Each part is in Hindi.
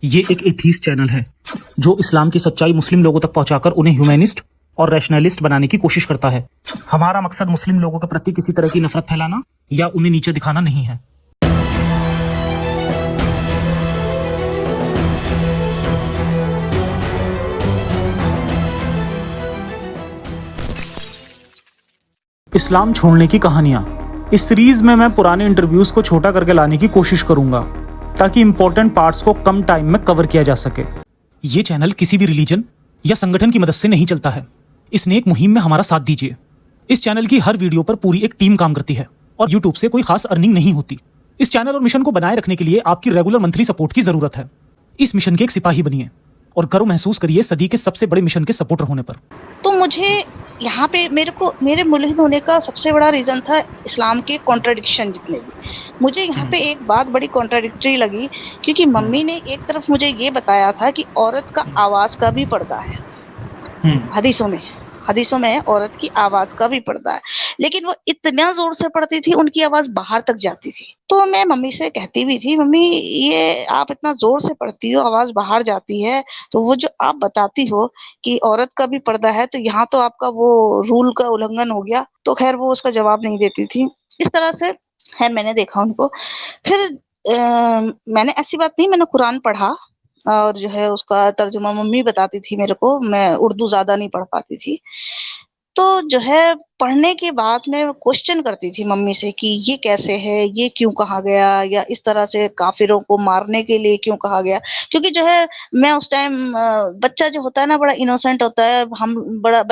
ये एक एथीस्ट चैनल है जो इस्लाम की सच्चाई मुस्लिम लोगों तक पहुंचाकर उन्हें ह्यूमैनिस्ट और रैशनलिस्ट बनाने की कोशिश करता है। हमारा मकसद मुस्लिम लोगों के प्रति किसी तरह की नफरत फैलाना या उन्हें नीचे दिखाना नहीं है। इस्लाम छोड़ने की कहानियां। इस सीरीज में मैं पुराने इंटरव्यूज को छोटा करके लाने की कोशिश करूंगा ताकि इंपॉर्टेंट पार्ट्स को कम टाइम में कवर किया जा सके। ये चैनल किसी भी रिलीजन या संगठन की मदद से नहीं चलता है। इस नेक मुहिम में हमारा साथ दीजिए। इस चैनल की हर वीडियो पर पूरी एक टीम काम करती है और यूट्यूब से कोई खास अर्निंग नहीं होती। इस चैनल और मिशन को बनाए रखने के लिए आपकी रेगुलर मंथली सपोर्ट की जरूरत है। इस मिशन के एक सिपाही बनिए और गर्व महसूस करिए सदी के सबसे बड़े मिशन के सपोर्टर होने पर। तो मुझे यहाँ पे मेरे मुल्हिद होने का सबसे बड़ा रीज़न था इस्लाम के कॉन्ट्रडिक्शन जितने भी। मुझे यहाँ पे एक बात बड़ी कॉन्ट्रडिक्टरी लगी क्योंकि मम्मी ने एक तरफ मुझे ये बताया था कि औरत का आवाज़ का भी पर्दा है। हदीसों में औरत की आवाज का भी पर्दा है, लेकिन वो इतना जोर से पढ़ती थी उनकी आवाज बाहर तक जाती थी। तो मैं मम्मी से कहती भी थी, मम्मी ये आप इतना जोर से पढ़ती हो, आवाज बाहर जाती है, तो वो जो आप बताती हो कि औरत का भी पर्दा है, तो यहाँ तो आपका वो रूल का उल्लंघन हो गया। तो खैर वो उसका जवाब नहीं देती थी। इस तरह से खैर मैंने देखा उनको। फिर मैंने ऐसी बात नहीं, मैंने कुरान पढ़ा और जो है उसका तर्जुमा मम्मी बताती थी मेरे को, मैं उर्दू ज़्यादा नहीं पढ़ पाती थी। तो जो है पढ़ने के बाद मैं क्वेश्चन करती थी मम्मी से कि ये कैसे है, ये क्यों कहा गया, या इस तरह से काफिरों को मारने के लिए क्यों कहा गया। क्योंकि जो है मैं उस टाइम बच्चा जो होता है ना बड़ा इनोसेंट होता है,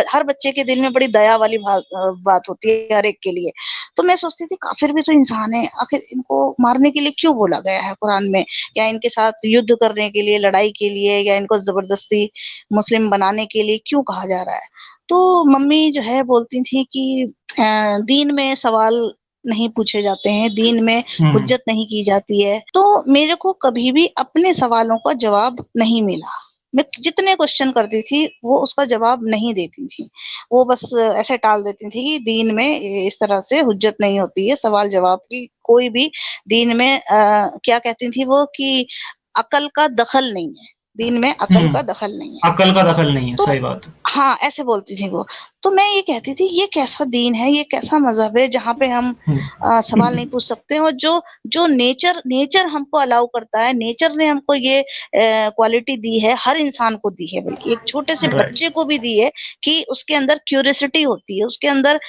हर बच्चे के दिल में बड़ी दया वाली बात होती है हर एक के लिए। तो मैं सोचती थी काफिर भी तो इंसान है, आखिर इनको मारने के लिए क्यों बोला गया है कुरान में, या इनके साथ युद्ध करने के लिए, लड़ाई के लिए, या इनको जबरदस्ती मुस्लिम बनाने के लिए क्यों कहा जा रहा है। तो मम्मी जो है बोलती थी कि दीन में सवाल नहीं पूछे जाते हैं, दीन में हुज्जत नहीं की जाती है। तो मेरे को कभी भी अपने सवालों का जवाब नहीं मिला। मैं जितने क्वेश्चन करती थी वो उसका जवाब नहीं देती थी। वो बस ऐसे टाल देती थी कि दीन में इस तरह से हुज्जत नहीं होती है, सवाल जवाब की कोई भी दीन में क्या कहती थी वो कि अकल का दखल नहीं है, दीन में अकल का दखल नहीं है। अकल का दखल नहीं है, तो सही बात। हाँ, ऐसे बोलती थी वो। तो मैं ये कहती थी ये कैसा दीन है, ये कैसा मज़हब है जहाँ पे हम सवाल नहीं पूछ सकते, और जो नेचर हमको अलाउ करता है, नेचर ने हमको ये क्वालिटी दी है, हर इंसान को दी है, बल्कि एक छोटे से बच्चे को भी दी है कि उसके अंदर क्यूरियोसिटी होती है, उसके अंदर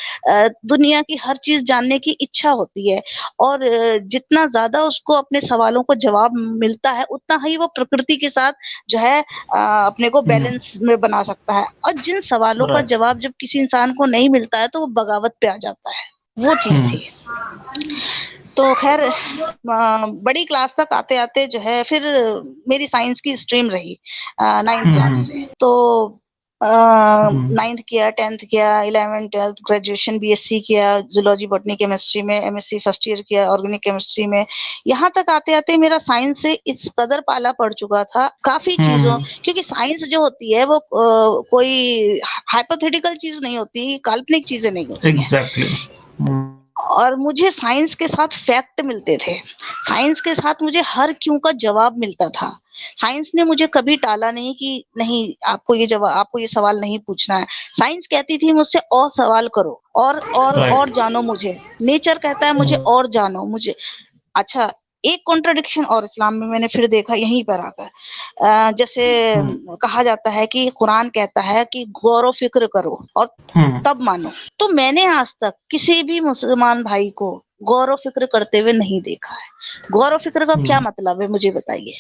दुनिया की हर चीज़ जानने की इच्छा होती है, और जितना ज़्यादा उसको अपने सवालों को जवाब मिलता है, उतना ही वो प्रकृति के साथ जो है अपने को बैलेंस में बना सकता है। और जिन सवालों का जवाब जब किसी इंसान को नहीं मिलता है तो वो बगावत पे आ जाता है, वो चीज़ थी। तो खैर बड़ी क्लास तक आते-आते जो है फिर मेरी साइंस की स्ट्रीम रही 9th क्लास से। तो 9th किया, 10th किया, 11th 12th ग्रेजुएशन बीएससी किया, ज़ूलॉजी बॉटनी केमिस्ट्री में, एमएससी फर्स्ट ईयर किया ऑर्गेनिक केमिस्ट्री में। यहाँ तक आते-आते मेरा साइंस से इस कदर पाला पड़ चुका था काफ़ी चीज़ों, क्योंकि साइंस जो होती है वो कोई हाइपोथेटिकल चीज़ नहीं होती, काल्पनिक चीज़ें नहीं होती। एग्जैक्टली। और मुझे साइंस के साथ फैक्ट मिलते थे, साइंस के साथ मुझे हर क्यों का जवाब मिलता था। साइंस ने मुझे कभी टाला नहीं कि नहीं आपको ये सवाल नहीं पूछना है। साइंस कहती थी मुझसे और सवाल करो और जानो मुझे। नेचर कहता है मुझे और जानो मुझे। अच्छा, एक कॉन्ट्रडिक्शन और इस्लाम में मैंने फिर देखा यहीं पर आकर। जैसे कहा जाता है कि कुरान कहता है कि गौर व फिक्र करो और तब मानो। तो मैंने आज तक किसी भी मुसलमान भाई को गौर व फिक्र करते हुए नहीं देखा है। गौर व फिक्र का क्या मतलब है मुझे बताइए?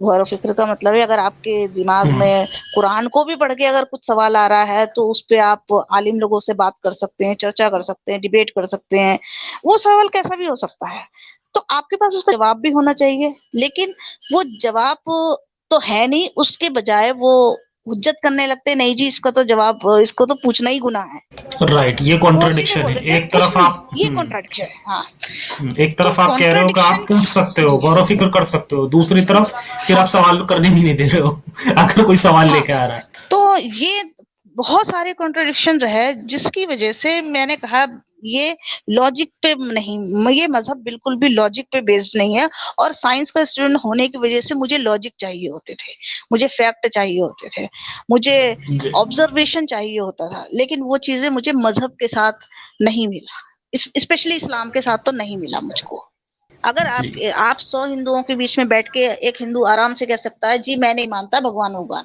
गौर व फिक्र का मतलब है अगर आपके दिमाग में कुरान को भी पढ़ के अगर कुछ सवाल आ रहा है तो उस पे आप आलिम लोगों से बात कर सकते हैं, चर्चा कर सकते हैं, डिबेट कर सकते हैं। वो सवाल कैसा भी हो सकता है। तो आपके पास उसका जवाब भी होना चाहिए, लेकिन वो जवाब तो है नहीं, उसके बजाय वो हुज्जत करने लगते हैं, नहीं जी इसको तो पूछना ही गुनाह है। राइट, ये कॉन्ट्रडिक्शन है। एक तरफ आप ये कॉन्ट्रडिक्शन है। हाँ, एक तरफ आप कह रहे हो कि आप पूछ सकते हो, गौर फिक्र कर सकते हो, दूसरी तरफ फिर आप सवाल करने भी नहीं दे रहे हो अगर कोई सवाल लेके आ रहा है। तो ये बहुत सारे कॉन्ट्रडिक्शन है जिसकी वजह से मैंने कहा ये लॉजिक पे नहीं, ये मज़हब बिल्कुल भी लॉजिक पे बेस्ड नहीं है और साइंस का स्टूडेंट होने की वज़ह से मुझे लॉजिक चाहिए होते थे, मुझे फैक्ट चाहिए होते थे, मुझे जी, ऑब्जर्वेशन चाहिए होता था, लेकिन वो चीज़ें मुझे मज़हब के साथ नहीं मिला। स्पेशली इस्लाम के साथ तो नहीं मिला मुझको। अगर जी, आप 100 हिंदुओं के बीच में बैठ के एक हिंदू आराम से कह सकता है, जी मैं नहीं मानता भगवान-वगवान।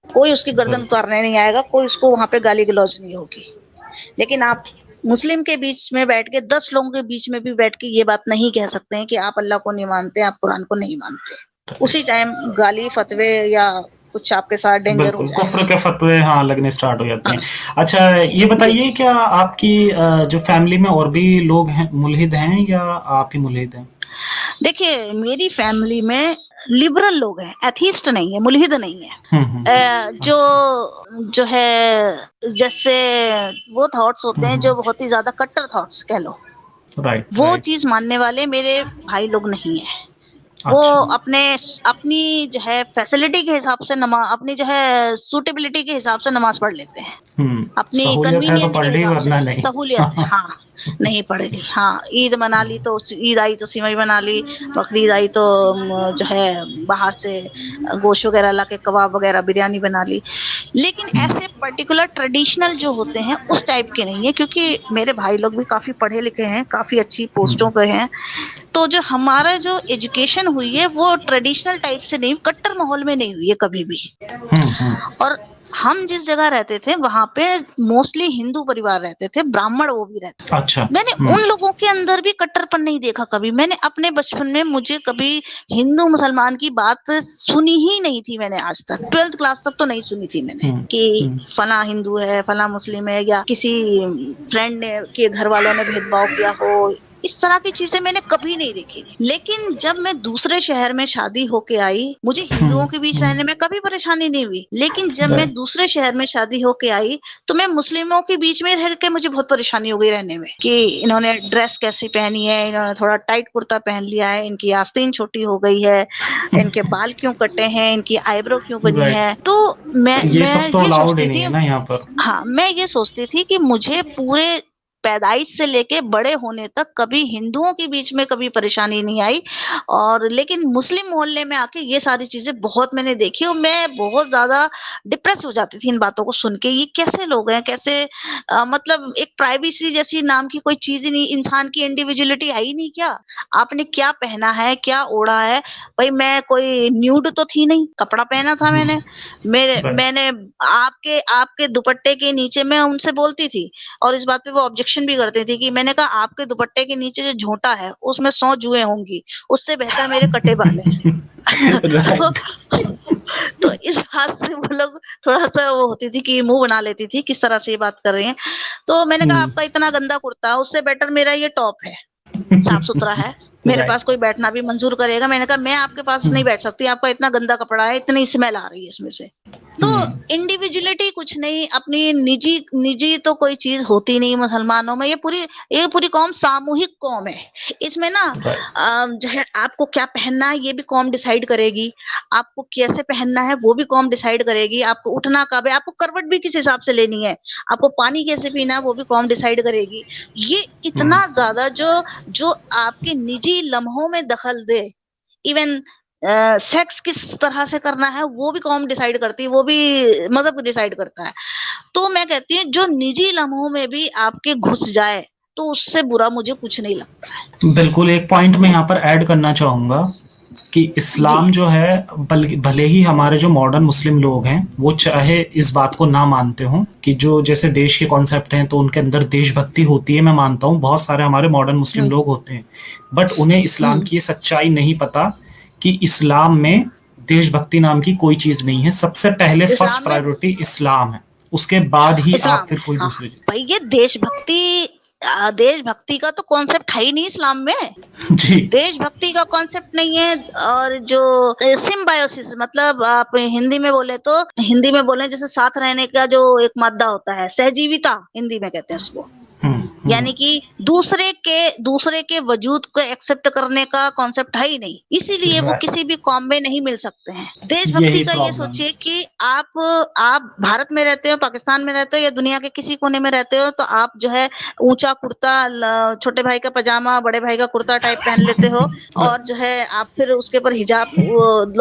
कोई उसकी गर्दन बिल्कुल, उतारने नहीं आएगा, कोई उसको वहाँ पे गाली-गलौज नहीं होगी। लेकिन आप मुस्लिम के बीच में बैठ के 10 लोगों के बीच में भी बैठ के ये बात नहीं कह सकते हैं कि आप अल्लाह को नहीं मानते, आप कुरान को नहीं मानते। उसी टाइम गाली, फतवे या कुछ आपके साथ डेंजर हो बिल्कुल, कुफ़्र जाएगा। के फ़तवे हाँ, लगने स्टार्ट हो जाते हाँ, हैं। अच्छा, ये जी। बताइए क्या आपकी जो फ़ैमिली में और भी लोग हैं मुल्हिद हैं या आप ही मुल्हिद हैं? देखिए, मेरी फैमिली में लिबरल लोग हैं, एथीस्ट नहीं है, मुल्हिद नहीं है। हुँ, हुँ, जो अच्छा, जो है जैसे वो थॉट्स होते हुँ, हैं हुँ, जो बहुत ही ज़्यादा कट्टर थॉट्स कह लो, राइट, वो राइट, चीज़ मानने वाले मेरे भाई लोग नहीं हैं। वो अच्छा, अपनी जो है फैसिलिटी के हिसाब से अपनी जो है सूटेबिलिटी के हिसाब से नमाज़ पढ़ लेते हैं। अपनी सहूलियत है तो कन्वीनिएंट के पढ़ ली हिसाब से वरना नहीं। सहूलियत है, हाँ, नहीं पड़ेगी, हाँ, ईद मना ली तो ईद आई तो सिवई बना ली, बकरीद आई तो जो है बाहर से गोश्त वगैरह लाके कबाब वगैरह बिरयानी बना ली। लेकिन हुँ, ऐसे पर्टिकुलर ट्रेडिशनल जो होते हैं उस टाइप के नहीं है क्योंकि मेरे भाई लोग भी काफ़ी पढ़े लिखे हैं, काफ़ी अच्छी हुँ, पोस्टों पे हैं। तो जो हमारा जो एजुकेशन हुई है वो ट्रेडिशनल टाइप से नहीं, कट्टर माहौल में नहीं हुई है कभी भी। हुँ, हुँ, और हम जिस जगह रहते थे वहाँ पे मोस्टली हिंदू परिवार रहते थे, ब्राह्मण वो भी रहते थे। अच्छा, मैंने हुँ, उन लोगों के अंदर भी कट्टरपन नहीं देखा कभी। मैंने अपने बचपन में मुझे कभी हिंदू मुसलमान की बात सुनी ही नहीं थी मैंने आज तक। 12th क्लास तक तो नहीं सुनी थी मैंने हुँ, कि हुँ, फलां हिंदू है, फलां मुस्लिम है या किसी फ्रेंड ने के घर वालों ने भेदभाव किया हो। इस तरह की चीज़ें मैंने कभी नहीं देखी। लेकिन जब मैं दूसरे शहर में शादी होके आई, मुझे हुँ, हिंदुओं के बीच हुँ, रहने में कभी परेशानी नहीं हुई। लेकिन जब मैं राइट, दूसरे शहर में शादी होके आई, तो मैं मुस्लिमों के बीच में रह के मुझे बहुत परेशानी हो गई रहने में कि इन्होंने ड्रेस कैसी पहनी है, इन्होंने थोड़ा टाइट कुर्ता पहन लिया है, इनकी आस्तीन छोटी हो गई है, इनके बाल क्यों कटे हैं, इनकी आईब्रो क्यों बनी राइट, है। तो मैं ये मैं सब तो ये अलाउड ही सोचती नहीं थी है ना यहाँ पर। हाँ, मैं ये सोचती थी कि मुझे पूरे पैदाइश से लेके बड़े होने तक कभी हिंदुओं के बीच में कभी परेशानी नहीं आई और लेकिन मुस्लिम मोहल्ले में आके ये सारी चीज़ें बहुत मैंने देखी और मैं बहुत ज़्यादा डिप्रेस हो जाती थी इन बातों को सुन के। ये कैसे लोग हैं? कैसे मतलब एक प्राइवेसी जैसी नाम की कोई चीज़ ही नहीं, इंसान की इंडिविजुअलिटी है ही नहीं क्या? आपने क्या पहना है, क्या ओढ़ा है? भई मैं कोई न्यूड तो थी नहीं, कपड़ा पहना था हुँ, मैंने। मेरे राइट, मैंने आपके आपके दुपट्टे के नीचे मैं उनसे बोलती थी और इस बात पे वो ऑब्जेक्शन भी करती थी कि मैंने कहा आपके दुपट्टे के नीचे जो झोंटा है उसमें 100 जुएँ होंगी, उससे बेहतर मेरे कटे बाल हैं। तो राइट, तो इस बात से वो लोग थोड़ा-सा वो होती थी कि मुँह बना लेती थी, किस तरह से ये बात कर रही हैं। तो मैंने कहा हुँ, आपका इतना गंदा कुर्ता उससे बेटर मेरा ये टॉप है। साफ-सुथरा है, मेरे राइट, पास कोई बैठना भी मंज़ूर करेगा। मैंने कहा मैं आपके पास हुँ, नहीं बैठ सकती, आपका इतना गंदा कपड़ा है, इतनी स्मेल आ रही है इसमें से। तो हुँ, इंडिविजुअलिटी कुछ नहीं, अपनी निजी निजी तो कोई चीज़ होती नहीं मुसलमानों में, ये पूरी कौम सामूहिक कौम है। इसमें ना राइट, जो है आपको क्या पहनना है ये भी कौम डिसाइड करेगी, आपको कैसे पहनना है वो भी कौम डिसाइड करेगी, आपको उठना कब है, आपको करवट भी किस हिसाब से लेनी है, आपको पानी कैसे पीना है वो भी कौम डिसाइड करेगी। ये हुँ, इतना ज़्यादा जो जो आपके निजी लम्हों में दखल दे, इवन सेक्स किस तरह से करना है वो भी कौम डिसाइड करती है, वो भी मज़हब डिसाइड करता है। तो मैं कहती हूँ जो निजी लम्हों में भी आपके घुस जाए, तो उससे बुरा मुझे कुछ नहीं लगता है। बिल्कुल एक पॉइंट मैं यहाँ पर ऐड करना चाहूँगा कि जी। इस्लाम जो है भले ही हमारे जो मॉडर्न मुस्लिम लोग हैं वो चाहे इस बात को ना मानते हों कि जो जैसे देश के कॉन्सेप्ट हैं तो उनके अंदर देशभक्ति होती है, मैं मानता हूँ बहुत सारे हमारे मॉडर्न मुस्लिम हुँ, लोग होते हैं, बट उन्हें इस्लाम हुँ। की ये सच्चाई नहीं पता कि इस्लाम में देशभक्ति नाम की कोई चीज़ नहीं है। सबसे पहले फर्स्ट इस्लाम में प्रायोरिटी इस्लाम है, उसके बाद ही आप इस्लाम फिर है, कोई हाँ। दूसरी चीज़। भई ये देशभक्ति का तो कॉन्सेप्ट है ही नहीं इस्लाम में। जी, देशभक्ति का कॉन्सेप्ट नहीं है और जो सिम्बायोसिस मतलब आप हिंदी में बोले जैसे साथ रहने का जो एक मादा होता है, सहजीविता हिंदी में कहते हैं उसको। हुँ, यानी कि दूसरे के वजूद को एक्सेप्ट करने का कॉन्सेप्ट है ही नहीं, इसीलिए वो राइट, किसी भी कौम में नहीं मिल सकते हैं। देशभक्ति यही का ये प्रॉब्लम है। सोचिए कि आप भारत में रहते हो, पाकिस्तान में रहते हो या दुनिया के किसी कोने में रहते हो, तो आप जो है ऊंचा कुर्ता, छोटे भाई का पजामा, बड़े भाई का कुर्ता टाइप पहन लेते हो, और जो है आप फिर उसके ऊपर हिजाब,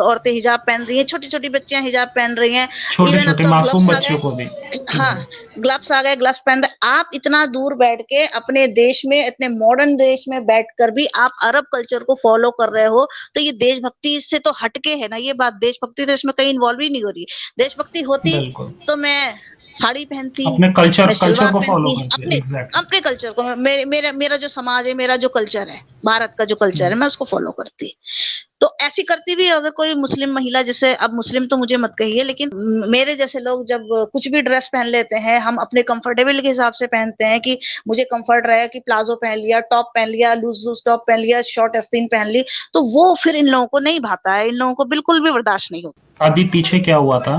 औरतें हिजाब पहन रही हैं, छोटी छोटी बच्चियां हिजाब पहन रही हैं, छोटे इवन अब छोटे तो मासूम ग्लव्स आ बच्चों गए। को भी। हाँ, ग्लव्स आ गए, ग्लव्स पहन रहे। आप इतना दूर बैठ के अपने देश में, इतने मॉडर्न देश में बैठकर भी आप अरब कल्चर को फॉलो कर रहे हो, तो ये देशभक्ति से तो हटके है ना ये बात। देशभक्ति तो इसमें कहीं इन्वॉल्व ही नहीं हो रही। देशभक्ति होती बिल्कुल, तो मैं साड़ी पहनती, अपने कल्चर मैं कल्चर सलवार को फॉलो पहनती, करते, अपने एग्जैक्टली। अपने कल्चर को, मेरा जो समाज है, मेरा जो कल्चर है, भारत का जो कल्चर है, मैं उसको फॉलो करती। तो ऐसी करती भी अगर कोई मुस्लिम महिला, जैसे अब मुस्लिम तो मुझे मत कहिए, लेकिन मेरे जैसे लोग जब कुछ भी ड्रेस पहन लेते हैं, हम अपने कंफर्टेबल के हिसाब से पहनते हैं कि मुझे कंफर्ट रहे, कि प्लाजो पहन लिया, टॉप पहन लिया, लूज लूज टॉप पहन लिया, शॉर्ट आस्तीन पहन ली, तो वो फिर इन लोगों को नहीं भाता है, इन लोगों को बिल्कुल भी बर्दाश्त नहीं होता। अभी पीछे क्या हुआ था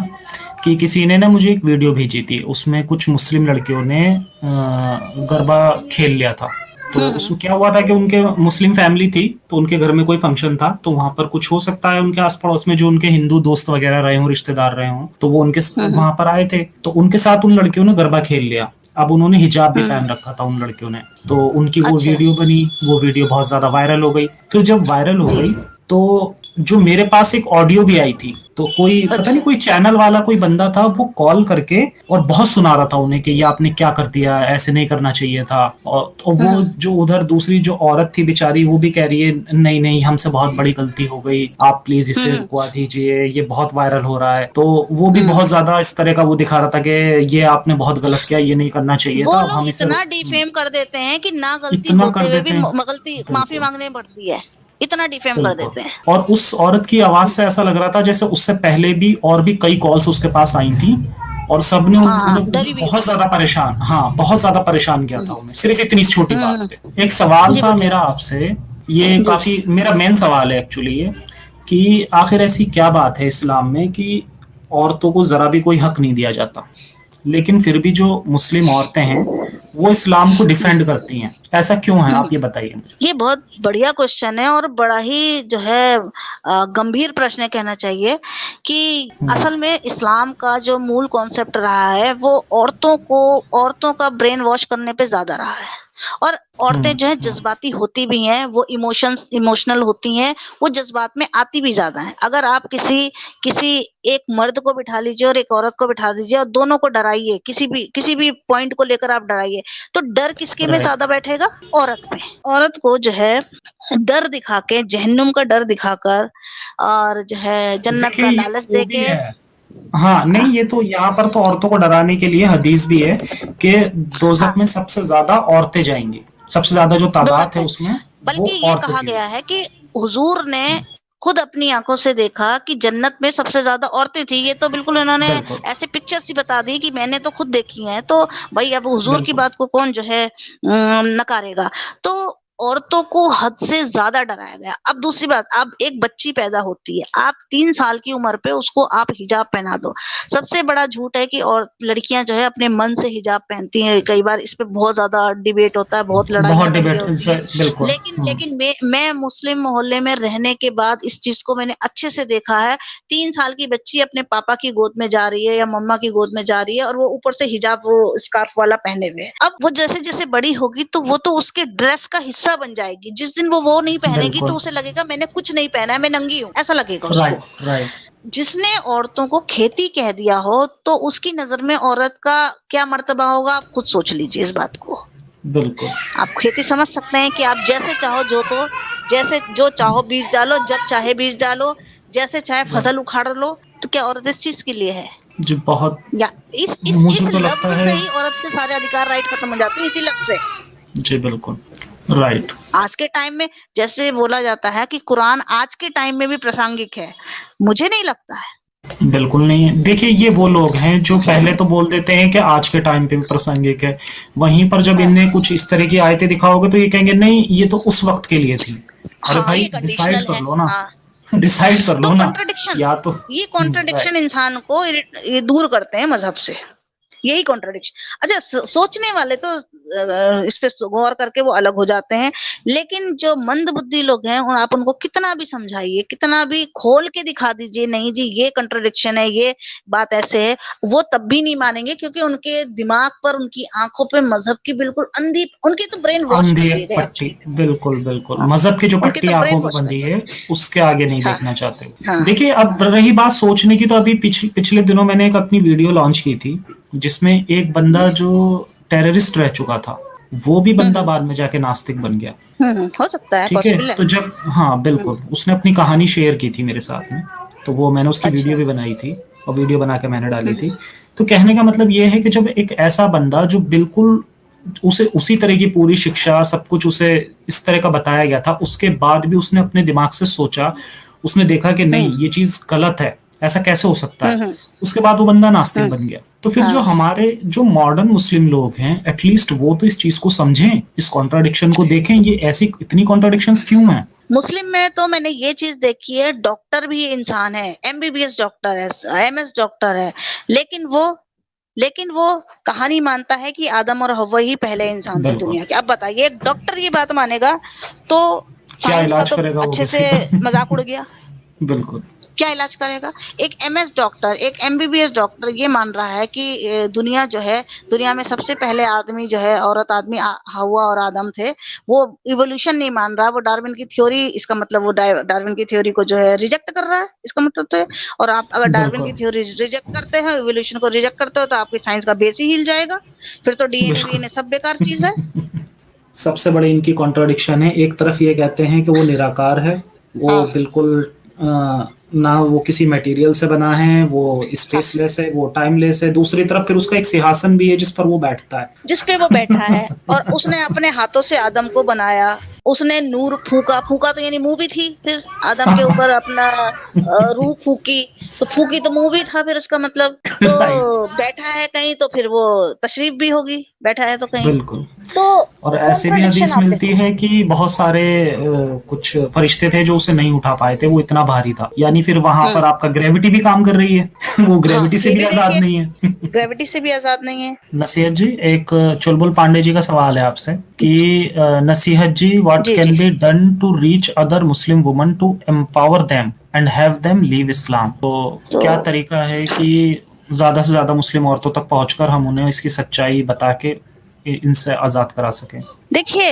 कि किसी ने ना मुझे एक वीडियो भेजी थी, उसमें कुछ मुस्लिम लड़कियों ने गरबा खेल लिया था। तो उसमें क्या हुआ था कि उनके मुस्लिम फैमिली थी, तो उनके घर में कोई फंक्शन था, तो वहां पर कुछ हो सकता है उनके आस पड़ोस में जो उनके हिंदू दोस्त वगैरह रहे हों, रिश्तेदार रहे हों, तो वो उनके वहां पर आए थे, तो उनके साथ उन लड़कियों ने गरबा खेल लिया। अब उन्होंने हिजाब भी पहन रखा था उन लड़कियों ने, तो उनकी वो अच्छा। वीडियो बनी, वो वीडियो बहुत ज्यादा वायरल हो गई। तो जब वायरल हो जी। गई, तो जो मेरे पास एक ऑडियो भी आई थी, तो कोई पता नहीं अच्छा। कोई चैनल वाला कोई बंदा था, वो कॉल करके और बहुत सुना रहा था उन्हें कि ये आपने क्या कर दिया, ऐसे नहीं करना चाहिए था। और तो वो जो उधर दूसरी जो औरत थी बेचारी, वो भी कह रही है नहीं नहीं हमसे बहुत बड़ी गलती हो गई, आप प्लीज इसे रुकवा दीजिए, ये बहुत वायरल हो रहा है। तो वो भी बहुत ज्यादा इस तरह का वो दिखा रहा था कि ये आपने बहुत गलत किया, ये नहीं करना चाहिए वो था, अब लोग हम इसे इतना डिफेम कर देते हैं कि ना गलती इतना होते कर हुए भी देते हैं। गलती माफी बिल्कुल, मांगने पड़ती है, इतना डिफेम कर बिल्कुल। देते हैं। और उस औरत की आवाज से ऐसा लग रहा था जैसे उससे पहले भी और भी कई कॉल्स उसके पास आई थी, और सबने हाँ हाँ, उन्हें डरी हुई बहुत होगी। ज्यादा परेशान, हाँ बहुत ज्यादा परेशान किया था उन्हें, सिर्फ इतनी छोटी बात पे। एक सवाल जी था बेटा। मेरा आपसे, ये जी। काफी मेरा मेन सवाल है एक्चुअली ये, कि आखिर ऐसी क्या बात है इस्लाम में कि औरतों को जरा भी कोई हक नहीं दिया जाता, लेकिन फिर भी जो मुस्लिम औरतें हैं वो इस्लाम को डिफेंड करती हैं, ऐसा क्यों है, आप ये बताइए मुझे। ये बहुत बढ़िया क्वेश्चन है, और बड़ा ही जो है गंभीर प्रश्न है कहना चाहिए, कि असल में इस्लाम का जो मूल कॉन्सेप्ट रहा है, वो औरतों का ब्रेन वॉश करने पे ज्यादा रहा है। और औरतें जो है जज्बाती होती भी हैं, वो इमोशनल होती हैं, वो जज्बात में आती भी ज्यादा हैं। अगर आप किसी एक मर्द को बिठा लीजिए और एक औरत को बिठा दीजिए और दोनों को डराइए, किसी भी पॉइंट को लेकर आप डराइए, तो डर किसके में राइट, ज्यादा बैठेगा? औरत में। औरत को जो है डर दिखा के, जहन्नुम का डर दिखाकर, और जो है जन्नत देखिए का ये लालच तो वो भी देके। है। हाँ नहीं, ये तो यहाँ पर तो औरतों को डराने के लिए हदीस भी है कि दोजख हाँ, में सबसे ज्यादा औरतें जाएंगी, सबसे ज्यादा जो तादाद दोजख है में। उसमें वो बल्कि ये औरतों कहा की गया होगी। है कि हुजूर ने खुद अपनी आंखों से देखा कि जन्नत में सबसे ज्यादा औरतें थी। ये तो बिल्कुल इन्होंने बिल्कुल, ऐसे पिक्चर्स ही बता दी कि मैंने तो खुद देखी है, तो भाई अब हुजूर की बिल्कुल, बात को कौन जो है नकारेगा। तो औरतों को हद से ज्यादा डराया गया। अब दूसरी बात, अब एक बच्ची पैदा होती है, आप 3 साल की उम्र पे उसको आप हिजाब पहना दो। सबसे बड़ा झूठ है कि और लड़कियां जो है अपने मन से हिजाब पहनती हैं। कई बार इस पे बहुत ज्यादा डिबेट होता है, बहुत बहुत लड़ाइयाँ दंगे डिबेट, होती हैं। बिल्कुल। लेकिन मैं मुस्लिम मोहल्ले में रहने के बाद इस चीज को मैंने अच्छे से देखा है। 3 साल की बच्ची अपने पापा की गोद में जा रही है या मम्मा की गोद में जा रही है, और वो ऊपर से हिजाब, वो स्कार्फ वाला पहने हुए है। अब वो जैसे जैसे बड़ी होगी तो वो तो उसके ड्रेस का हिस्सा बन जाएगी। जिस दिन वो नहीं पहनेगी तो बिल्कुल, उसे लगेगा मैंने कुछ नहीं पहना है, मैं नंगी हूँ, ऐसा लगेगा उसको। राइट, राइट, जिसने औरतों को खेती कह दिया हो, तो उसकी नजर में औरत का क्या मर्तबा होगा, आप खुद सोच लीजिए इस बात को। बिल्कुल, आप खेती समझ सकते हैं कि आप जैसे चाहो जैसे जो चाहो बीज डालो, जब चाहे बीज डालो, जैसे चाहे राइट। फसल उखाड़ लो। तो क्या औरत इस चीज के लिए है? जी बहुत, या इस मुझे तो लगता लफ्ज है, से ही औरत के सारे अधिकार, राइट खत्म हो जाते हैं, इसी लफ्ज से। जी बिल्कुल, राइट, आज के टाइम में जैसे बोला जाता है कि कुरान आज के टाइम में भी प्रासंगिक है, मुझे नहीं लगता है। बिल्कुल नहीं है। देखिए ये वो लोग हैं जो पहले तो बोल देते हैं कि आज के टाइम पे भी प्रासंगिक है, वहीं पर जब हाँ, इन्हें कुछ इस तरह की आयतें दिखाओगे तो ये कहेंगे नहीं ये तो उस वक्त के लिए थी। अरे हाँ, भाई ये डिसाइड कंडीशनल कर है। लो ना, हाँ, डिसाइड कर तो लो ना, कॉन्ट्रडिक्शन, या तो ये राइट, कॉन्ट्रडिक्शन इंसान को ये दूर करते हैं मजहब से। यही कॉन्ट्रडिक्शन। अच्छा, सोचने वाले तो इस पे गौर करके वो अलग हो जाते हैं, लेकिन जो मंद बुद्धि लोग हैं आप उनको कितना भी समझाइए, कितना भी खोल के दिखा दीजिए, नहीं जी ये कॉन्ट्रडिक्शन है, ये बात ऐसे है, वो तब भी नहीं मानेंगे, क्योंकि उनके दिमाग पर, उनकी आंखों पे मजहब की बिल्कुल अंधी, उनकी तो ब्रेन वॉश अंधी कर दिए गए पट्टी, actually। बिल्कुल बिल्कुल हाँ, मजहब की जो उनकी पट्टी तो आंखों ब्रेन पे वॉश कर बंधी दिया। है उसके आगे नहीं हाँ, देखना चाहते। हाँ, देखिए, अब हाँ, रही बात सोचने की, तो अभी पिछले दिनों मैंने एक अपनी वीडियो लॉन्च की थी जिसमें एक बंदा जो टेररिस्ट रह चुका था, वो भी बंदा बाद में जाके नास्तिक बन गया। हो सकता है, ठीक है, पॉसिबल है। तो जब, हाँ बिल्कुल, उसने अपनी कहानी शेयर की थी मेरे साथ में, तो वो मैंने उसकी अच्छा। वीडियो भी बनाई थी और वीडियो बना के मैंने डाली थी। तो कहने का मतलब ये है कि जब एक ऐसा बंदा जो बिल्कुल उसे उसी तरह की पूरी शिक्षा सब कुछ उसे इस तरह का बताया गया था, उसके बाद भी उसने अपने दिमाग से सोचा, उसने देखा कि नहीं ये चीज गलत है, ऐसा कैसे हो सकता है, उसके बाद वो बंदा नास्तिक बन गया। तो फिर जो हमारे जो मॉडर्न मुस्लिम लोग हैं, एटलीस्ट वो तो इस चीज को समझें, इस कॉन्ट्राडिक्शन को देखें, ये ऐसी इतनी कॉन्ट्राडिक्शंस क्यों हैं। मुस्लिम में तो मैंने ये चीज देखी है, डॉक्टर भी इंसान है, एमबीबीएस डॉक्टर है, एमएस डॉक्टर है, लेकिन वो कहानी मानता है कि आदम और हव्वा ही पहले इंसान थे बिल्कुल। दुनिया के। अब बताइए, एक डॉक्टर ये बात मानेगा तो क्या साइंस का इलाज तो करेगा वो अच्छे किसी से का? मजाक उड़ गया। बिल्कुल। क्या इलाज करेगा? एक एमएस डॉक्टर, एक एमबीबीएस डॉक्टर ये मान रहा है कि दुनिया जो है, दुनिया में सबसे पहले आदमी जो है, औरत आदमी हव्वा और आदम थे। वो इवोल्यूशन नहीं मान रहा, वो डार्विन की थ्योरी, इसका मतलब वो डार्विन की थ्योरी को जो है रिजेक्ट कर रहा है, इसका मतलब तो है। और आप अगर डार्विन की बिल्कुल थ्योरी रिजेक्ट करते हैं, इवोल्यूशन को रिजेक्ट करते हो, तो आपकी साइंस का बेस ही हिल जाएगा, फिर तो डीएनए बिल्कुल। वीएनए सब बेकार चीज है। सबसे बड़ी इनकी कॉन्ट्राडिक्शन है, एक तरफ ये कहते हैं कि वो निराकार है, वो हाँ, बिल्कुल ना वो किसी मटेरियल से बना है, वो हाँ, स्पेसलेस है, वो टाइमलेस है। दूसरी तरफ फिर उसका एक सिंहासन भी है जिस पर वो बैठता है। जिस पे वो बैठा है, और उसने अपने हाथों से आदम को बनाया, उसने नूर फूका, फूका तो यानी मुंह भी थी, फिर आदम के ऊपर अपना रूह फूकी, तो फूकी तो मुंह भी था, फिर उसका मतलब तो राइट, बैठा है कहीं, तो फिर वो तशरीफ भी होगी, बैठा है तो कहीं। बिल्कुल। तो और ऐसे भी कॉन्ट्रडिक्शन हदीस आप मिलती देखो। है कि बहुत सारे कुछ फरिश्ते थे जो उसे नहीं उठा पाए थे, वो इतना भारी था। यानी फिर वहां पर आपका ग्रेविटी भी काम कर रही है। वो हाँ, ग्रेविटी से ये भी भी आजाद देखिए, नहीं है। ग्रेविटी से भी आजाद नहीं है। नसीहत जी, एक चुलबुल पांडे जी का सवाल है आपसे कि नसीहत जी, व्हाट जी, जी। Can be done to reach other Muslim woman to empower them and have them leave Islam. तो तो क्या तरीका है कि ज्यादा से ज्यादा मुस्लिम औरतों तक पहुंचकर हम उन्हें इसकी सच्चाई बता के इनसे आजाद करा सकें। देखिए,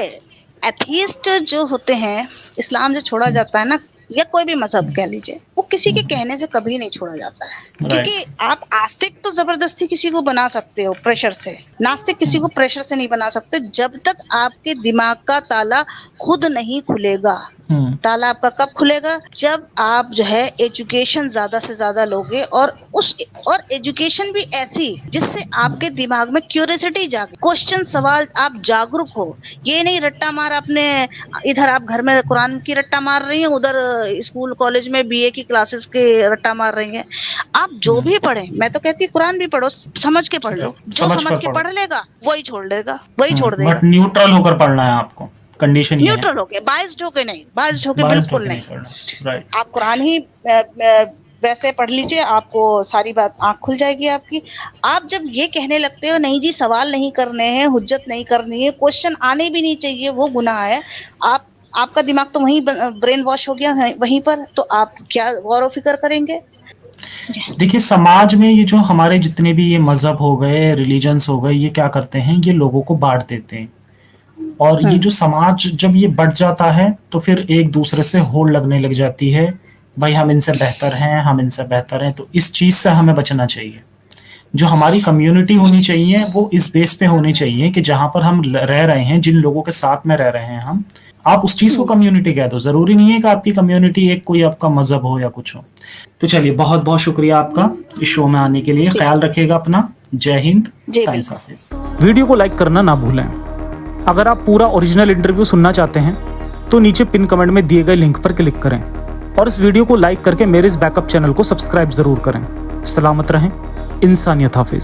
एथीस्ट जो होते हैं, इस्लाम जो छोड़ा जाता है ना, या कोई भी मजहब कह लीजिए, वो किसी के कहने से कभी नहीं छोड़ा जाता है। क्योंकि राइट। आप आस्तिक तो जबरदस्ती किसी को बना सकते हो प्रेशर से, नास्तिक किसी को प्रेशर से नहीं बना सकते, जब तक आपके दिमाग का ताला खुद नहीं खुलेगा। ताला आपका कब खुलेगा? जब आप जो है एजुकेशन ज्यादा से ज्यादा लोगे, और एजुकेशन भी ऐसी जिससे आपके दिमाग में क्यूरियोसिटी जागे, क्वेश्चन सवाल, आप जागरूक हो। ये नहीं रट्टा मार, आपने इधर आप घर में कुरान की रट्टा मार रही हैं, उधर स्कूल कॉलेज में बीए की क्लासेस के रट्टा मार रही हैं। आप जो भी पढ़े, मैं तो कहती कुरान भी पढ़ो, समझ के पढ़ लो, जो समझ के पढ़ लेगा वही छोड़ देगा, वही छोड़ देगा। बट न्यूट्रल होकर पढ़ना है आपको, कंडीशन ये है। न्यूट्रल होके, बाइस्ड होके नहीं, बाइस्ड होके बायस्ड बिल्कुल होके नहीं। पढ़ना। राइट। आप कुरान ही वैसे पढ़ लीजिए, आपको सारी बात आंख खुल जाएगी आपकी। आप जब ये कहने लगते हो नहीं जी सवाल नहीं करने हैं, हुज्जत नहीं करनी है, क्वेश्चन आने भी नहीं चाहिए, वो गुनाह है, आपका दिमाग तो वहीं ब्रेन वॉश हो गया है वहीं पर, तो आप क्या गौर व फिक्र करेंगे? देखिए, समाज में ये जो हमारे जितने भी ये मजहब हो गए, रिलीजन्स हो गए, ये क्या करते हैं, ये लोगों को बांट देते हैं। और ये जो समाज जब ये बढ़ जाता है तो फिर एक दूसरे से होड़ लगने लग जाती है, भाई हम इनसे बेहतर हैं, हम इनसे बेहतर हैं। तो इस चीज से हमें बचना चाहिए। जो हमारी कम्युनिटी होनी चाहिए वो इस बेस पे होनी चाहिए कि जहां पर हम रह रहे हैं, जिन लोगों के साथ में रह रहे हैं हम, आप उस चीज को कम्युनिटी कह दो। जरूरी नहीं है कि आपकी कम्युनिटी एक कोई आपका मजहब हो या कुछ हो। तो चलिए, बहुत बहुत शुक्रिया आपका इस शो में आने के लिए। ख्याल रखिएगा अपना। जय हिंद, साइंस ऑफिस। वीडियो को लाइक करना ना भूलें। अगर आप पूरा ओरिजिनल इंटरव्यू सुनना चाहते हैं तो नीचे पिन कमेंट में दिए गए लिंक पर क्लिक करें और इस वीडियो को लाइक करके मेरे इस बैकअप चैनल को सब्सक्राइब जरूर करें। सलामत रहें। इंसानियत हाफिज।